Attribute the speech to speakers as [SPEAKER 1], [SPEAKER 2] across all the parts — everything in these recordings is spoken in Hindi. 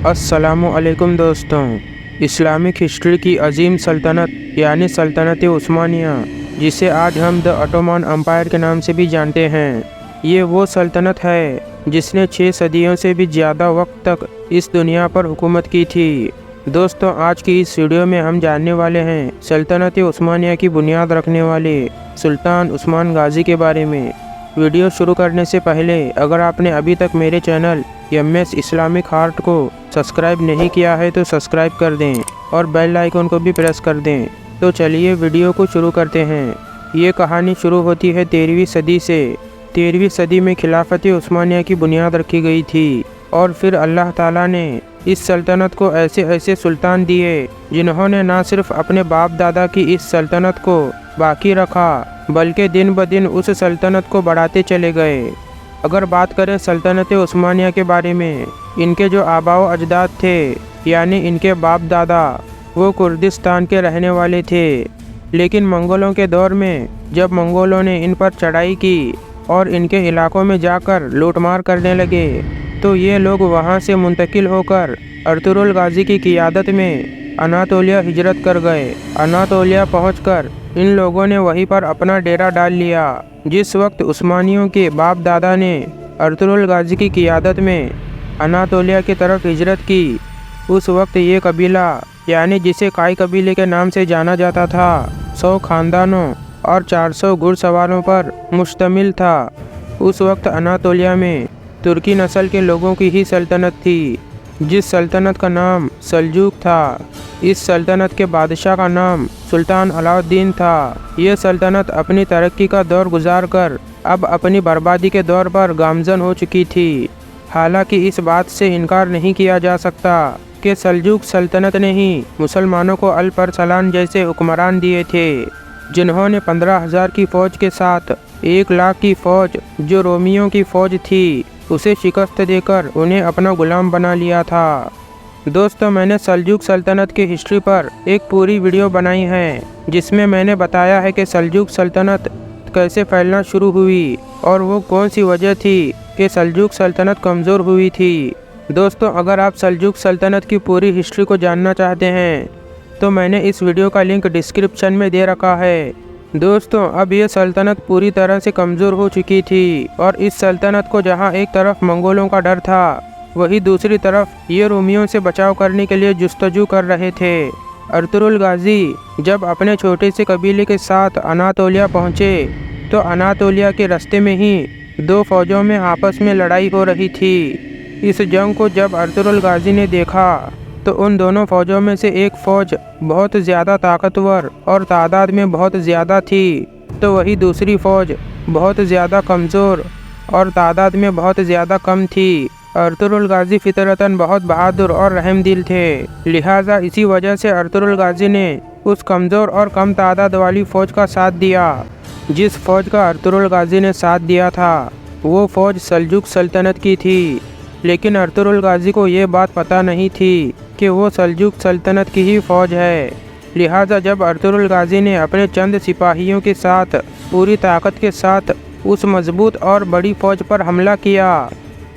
[SPEAKER 1] अस्सलामु अलैकुम दोस्तों। इस्लामिक हिस्ट्री की अजीम सल्तनत यानी सल्तनत उस्मानिया, जिसे आज हम द ऑटोमन एम्पायर के नाम से भी जानते हैं, ये वो सल्तनत है जिसने 6 सदियों से भी ज़्यादा वक्त तक इस दुनिया पर हुकूमत की थी। दोस्तों, आज की इस वीडियो में हम जानने वाले हैं सल्तनत उस्मानिया की बुनियाद रखने वाले सुल्तान उस्मान गाजी के बारे में। वीडियो शुरू करने से पहले अगर आपने अभी तक मेरे चैनल MS इस्लामिक हार्ट को सब्सक्राइब नहीं किया है तो सब्सक्राइब कर दें और बेल आइकन को भी प्रेस कर दें। तो चलिए वीडियो को शुरू करते हैं। ये कहानी शुरू होती है 13वीं सदी से। 13वीं सदी में खिलाफत उस्मानिया की बुनियाद रखी गई थी और फिर अल्लाह ताला ने इस सल्तनत को ऐसे ऐसे सुल्तान दिए जिन्होंने न सिर्फ अपने बाप दादा की इस सल्तनत को बाकी रखा बल्कि दिन ब दिन उस सल्तनत को बढ़ाते चले गए। अगर बात करें सल्तनत उस्मानिया के बारे में, इनके जो आबाओ अजदाद थे यानी इनके बाप दादा, वो कुर्दिस्तान के रहने वाले थे। लेकिन मंगोलों के दौर में जब मंगोलों ने इन पर चढ़ाई की और इनके इलाकों में जाकर लूटमार करने लगे तो ये लोग वहाँ से मुंतकिल होकर अर्तुगरुल गाजी की क़ियादत में अनातोलिया हिजरत कर गए। अनातोलिया पहुँचकर इन लोगों ने वहीं पर अपना डेरा डाल लिया। जिस वक्त उस्मानियों के बाप दादा ने अर्तुगरुल गाजी की क़ियादत में अनातोलिया की तरफ हिजरत की, उस वक्त ये कबीला यानी जिसे काई कबीले के नाम से जाना जाता था 100 खानदानों और 400 घुड़सवारों पर मुश्तमिल था। उस वक्त अनातोलिया में तुर्की नस्ल के लोगों की ही सल्तनत थी, जिस सल्तनत का नाम सल्जूक था। इस सल्तनत के बादशाह का नाम सुल्तान अलाउद्दीन था। यह सल्तनत अपनी तरक्की का दौर गुजार कर अब अपनी बर्बादी के दौर पर गामजन हो चुकी थी। हालांकि इस बात से इनकार नहीं किया जा सकता कि सल्जूक सल्तनत ने ही मुसलमानों को अल-परसलान जैसे हुक्मरान दिए थे, जिन्होंने 15,000 की फ़ौज के साथ 1 लाख की फ़ौज जो रोमियों की फ़ौज थी उसे शिकस्त देकर उन्हें अपना गुलाम बना लिया था। दोस्तों, मैंने सल्जूक सल्तनत की हिस्ट्री पर एक पूरी वीडियो बनाई है जिसमें मैंने बताया है कि सल्जूक सल्तनत कैसे फैलना शुरू हुई और वो कौन सी वजह थी कि सल्जूक सल्तनत कमज़ोर हुई थी। दोस्तों, अगर आप सल्जूक सल्तनत की पूरी हिस्ट्री को जानना चाहते हैं तो मैंने इस वीडियो का लिंक डिस्क्रिप्शन में दे रखा है। दोस्तों, अब ये सल्तनत पूरी तरह से कमज़ोर हो चुकी थी और इस सल्तनत को जहाँ एक तरफ मंगोलों का डर था, वहीं दूसरी तरफ ये रोमियों से बचाव करने के लिए जुस्तजू कर रहे थे। अर्तुगरुल गाजी जब अपने छोटे से कबीले के साथ अनातोलिया पहुँचे तो अनातोलिया के रास्ते में ही 2 फ़ौजों में आपस में लड़ाई हो रही थी। इस जंग को जब अर्तुगरुल गाजी ने देखा तो उन दोनों फ़ौजों में से एक फ़ौज बहुत ज़्यादा ताकतवर और तादाद में बहुत ज़्यादा थी, तो वही दूसरी फ़ौज बहुत ज़्यादा कमज़ोर और तादाद में बहुत ज़्यादा कम थी। अर्तुगरुल गाजी फितरतन बहुत बहादुर और रहमदिल थे, लिहाजा इसी वजह से अर्तुगरुल गाजी ने उस कमज़ोर और कम तादाद वाली फ़ौज का साथ दिया। जिस फ़ौज का अर्तुगरुल गाजी ने साथ दिया था वो फ़ौज सल्जूक सल्तनत की थी। लेकिन अर्तुगरुल गाजी को ये बात पता नहीं थी कि वो सल्जूक सल्तनत की ही फ़ौज है। लिहाजा जब अर्तुगरुल गाजी ने अपने चंद सिपाहियों के साथ पूरी ताकत के साथ उस मजबूत और बड़ी फ़ौज पर हमला किया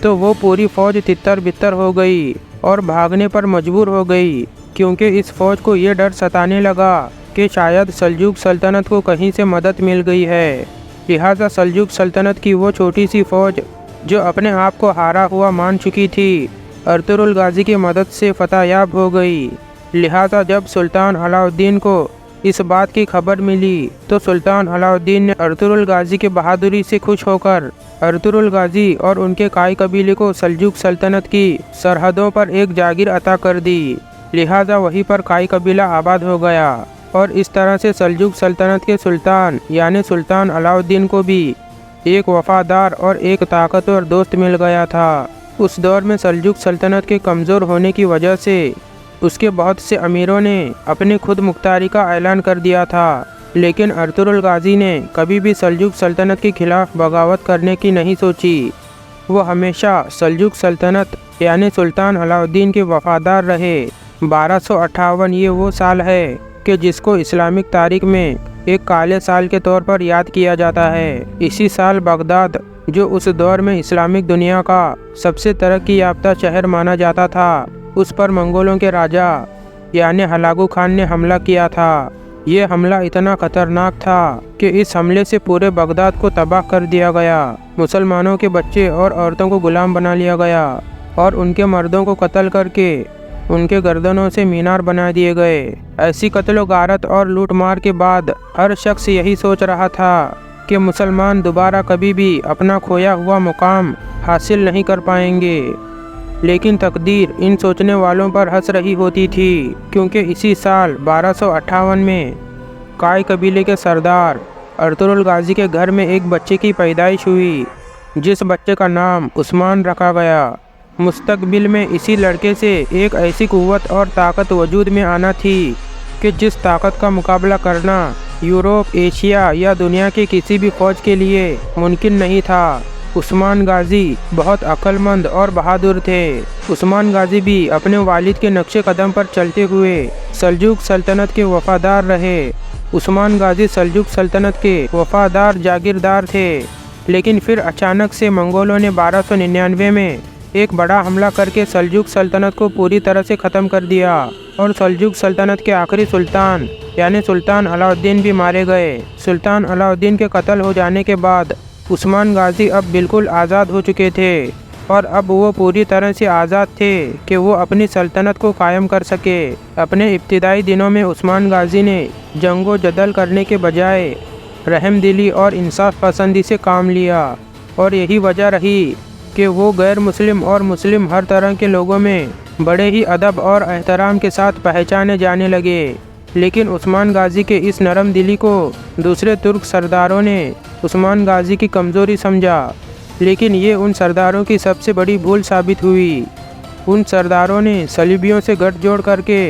[SPEAKER 1] तो वो पूरी फ़ौज तितर बितर हो गई और भागने पर मजबूर हो गई, क्योंकि इस फ़ौज को ये डर सताने लगा कि शायद सल्जूक सल्तनत को कहीं से मदद मिल गई है। लिहाजा सल्जूक सल्तनत की वो छोटी सी फ़ौज जो अपने आप को हारा हुआ मान चुकी थी, अर्तुगरुल गाजी की मदद से फतहयाब हो गई। लिहाजा जब सुल्तान अलाउद्दीन को इस बात की खबर मिली तो सुल्तान अलाउद्दीन ने अर्तुगरुल गाजी की बहादुरी से खुश होकर अर्तुगरुल गाजी और उनके काई कबीले को सल्जूक सल्तनत की सरहदों पर एक जागीर अता कर दी। लिहाजा वहीं पर काई कबीला आबाद हो गया और इस तरह से सल्जूक सल्तनत के सुल्तान यानी सुल्तान अलाउद्दीन को भी एक वफादार और एक ताकतवर दोस्त मिल गया था। उस दौर में सल्जूक सल्तनत के कमज़ोर होने की वजह से उसके बहुत से अमीरों ने अपनी खुद मुख्तारी का ऐलान कर दिया था, लेकिन अर्तुगरुल गाजी ने कभी भी सल्जूक सल्तनत के खिलाफ बगावत करने की नहीं सोची। वो हमेशा सल्जूक सल्तनत यानी सुल्तान अलाउद्दीन के वफादार रहे। 1258 ये वो साल है कि जिसको इस्लामिक तारीख में एक काले साल के तौर पर याद किया जाता है। इसी साल बगदाद जो उस दौर में इस्लामिक दुनिया का सबसे तरक्की याफ्ता शहर माना जाता था, उस पर मंगोलों के राजा यानी हलागू खान ने हमला किया था। ये हमला इतना खतरनाक था कि इस हमले से पूरे बगदाद को तबाह कर दिया गया। मुसलमानों के बच्चे और औरतों को गुलाम बना लिया गया और उनके मर्दों को कत्ल करके उनके गर्दनों से मीनार बना दिए गए। ऐसी कत्लो गारत और लूटमार के बाद हर शख्स यही सोच रहा था कि मुसलमान दोबारा कभी भी अपना खोया हुआ मुकाम हासिल नहीं कर पाएंगे। लेकिन तकदीर इन सोचने वालों पर हंस रही होती थी, क्योंकि इसी साल 1258 में काय कबीले के सरदार अर्तुगरुल गाजी के घर में एक बच्चे की पैदाइश हुई, जिस बच्चे का नाम उस्मान रखा गया। मुस्तकबिल में इसी लड़के से एक ऐसी कुव्वत और ताकत वजूद में आना थी कि जिस ताकत का मुकाबला करना यूरोप, एशिया या दुनिया के किसी भी फौज के लिए मुमकिन नहीं था। उस्मान गाजी बहुत अक्लमंद और बहादुर थे। उस्मान गाजी भी अपने वालिद के नक्शे कदम पर चलते हुए सल्जुक सल्तनत के वफादार रहे। उस्मान गाजी सल्जुक सल्तनत के वफादार जागीरदार थे, लेकिन फिर अचानक से मंगोलों ने 1299 में एक बड़ा हमला करके सल्जुक सल्तनत को पूरी तरह से ख़त्म कर दिया और सल्जुक सल्तनत के आखिरी सुल्तान यानी सुल्तान अलाउद्दीन भी मारे गए। सुल्तान अलाउद्दीन के कत्ल हो जाने के बाद उस्मान गाजी अब बिल्कुल आज़ाद हो चुके थे और अब वो पूरी तरह से आज़ाद थे कि वो अपनी सल्तनत को कायम कर सके। अपने इब्तिदाई दिनों में उस्मान गाजी ने जंगो जदल करने के बजाय रहमदिली और इंसाफ पसंदी से काम लिया और यही वजह रही कि वो गैर मुस्लिम और मुस्लिम हर तरह के लोगों में बड़े ही अदब और एहतराम के साथ पहचाने जाने लगे। लेकिन उस्मान गाजी के इस नरम दिली को दूसरे तुर्क सरदारों ने उस्मान गाजी की कमज़ोरी समझा, लेकिन ये उन सरदारों की सबसे बड़ी भूल साबित हुई। उन सरदारों ने सलीबियों से गठजोड़ करके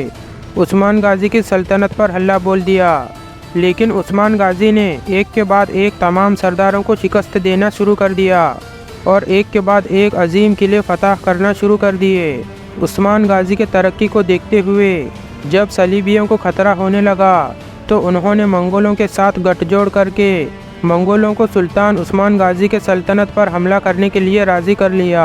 [SPEAKER 1] उस्मान गाजी की सल्तनत पर हल्ला बोल दिया, लेकिन उस्मान गाजी ने एक के बाद एक तमाम सरदारों को शिकस्त देना शुरू कर दिया और एक के बाद एक अजीम किले फतह करना शुरू कर दिए। उस्मान गाजी के तरक्की को देखते हुए जब सलीबियों को खतरा होने लगा तो उन्होंने मंगोलों के साथ गठजोड़ करके मंगोलों को सुल्तान उस्मान गाजी के सल्तनत पर हमला करने के लिए राज़ी कर लिया।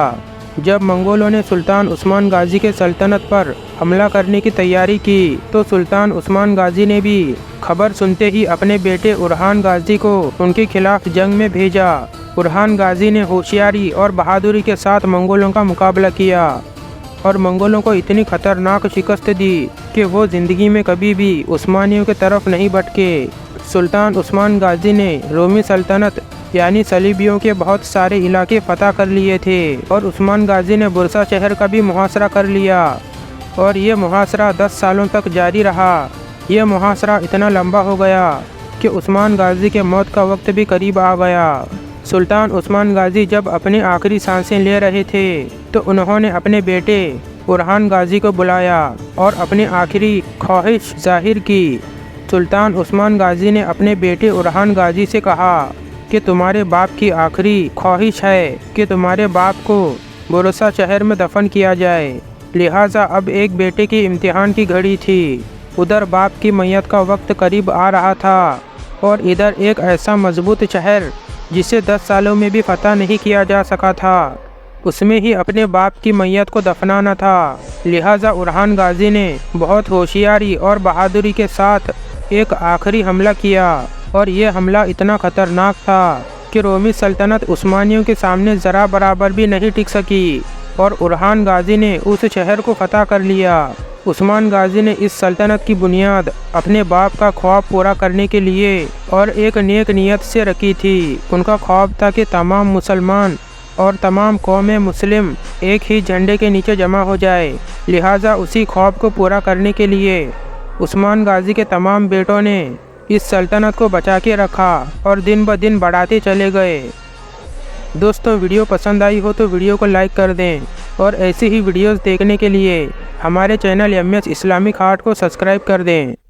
[SPEAKER 1] जब मंगोलों ने सुल्तान उस्मान गाजी के सल्तनत पर हमला करने की तैयारी की तो सुल्तान उस्मान गाजी ने भी खबर सुनते ही अपने बेटे उरहान गाजी को उनके खिलाफ जंग में भेजा। उरहान गाजी ने होशियारी और बहादुरी के साथ मंगोलों का मुकाबला किया और मंगोलों को इतनी खतरनाक शिकस्त दी कि वो ज़िंदगी में कभी भी उस्मानियों की तरफ नहीं भटके। सुल्तान उस्मान गाजी ने रोमी सल्तनत यानी सलीबियों के बहुत सारे इलाके फतह कर लिए थे और उस्मान गाजी ने बुरसा शहर का भी मुहासरा कर लिया और ये मुहासरा 10 सालों तक जारी रहा। यह मुहासरा इतना लंबा हो गया कि उस्मान गाजी के मौत का वक्त भी करीब आ गया। सुल्तान उस्मान गाजी जब अपनी आखिरी सांसें ले रहे थे तो उन्होंने अपने बेटे उरहान गाजी को बुलाया और अपनी आखिरी ख्वाहिश जाहिर की। सुल्तान उस्मान गाजी ने अपने बेटे उरहान गाजी से कहा कि तुम्हारे बाप की आखिरी ख्वाहिश है कि तुम्हारे बाप को बुरसा शहर में दफन किया जाए, लिहाजा अब एक बेटे की इम्तिहान की घड़ी थी। उधर बाप की मैयत का वक्त करीब आ रहा था और इधर एक ऐसा मजबूत शहर जिसे 10 सालों में भी फतह नहीं किया जा सका था, उसमें ही अपने बाप की मैयत को दफनाना था। लिहाजा उरहान गाजी ने बहुत होशियारी और बहादुरी के साथ एक आखिरी हमला किया और ये हमला इतना खतरनाक था कि रोमी सल्तनत उस्मानियों के सामने ज़रा बराबर भी नहीं टिक सकी और उरहान गाजी ने उस शहर को फतह कर लिया। उस्मान गाजी ने इस सल्तनत की बुनियाद अपने बाप का ख्वाब पूरा करने के लिए और एक नेक नीयत से रखी थी। उनका ख्वाब था कि तमाम मुसलमान और तमाम कौमें मुस्लिम एक ही झंडे के नीचे जमा हो जाए। लिहाजा उसी ख्वाब को पूरा करने के लिए उस्मान गाजी के तमाम बेटों ने इस सल्तनत को बचा के रखा और दिन ब दिन बढ़ाते चले गए। दोस्तों, वीडियो पसंद आई हो तो वीडियो को लाइक कर दें और ऐसी ही वीडियोस देखने के लिए हमारे चैनल MS इस्लामिक आर्ट को सब्सक्राइब कर दें।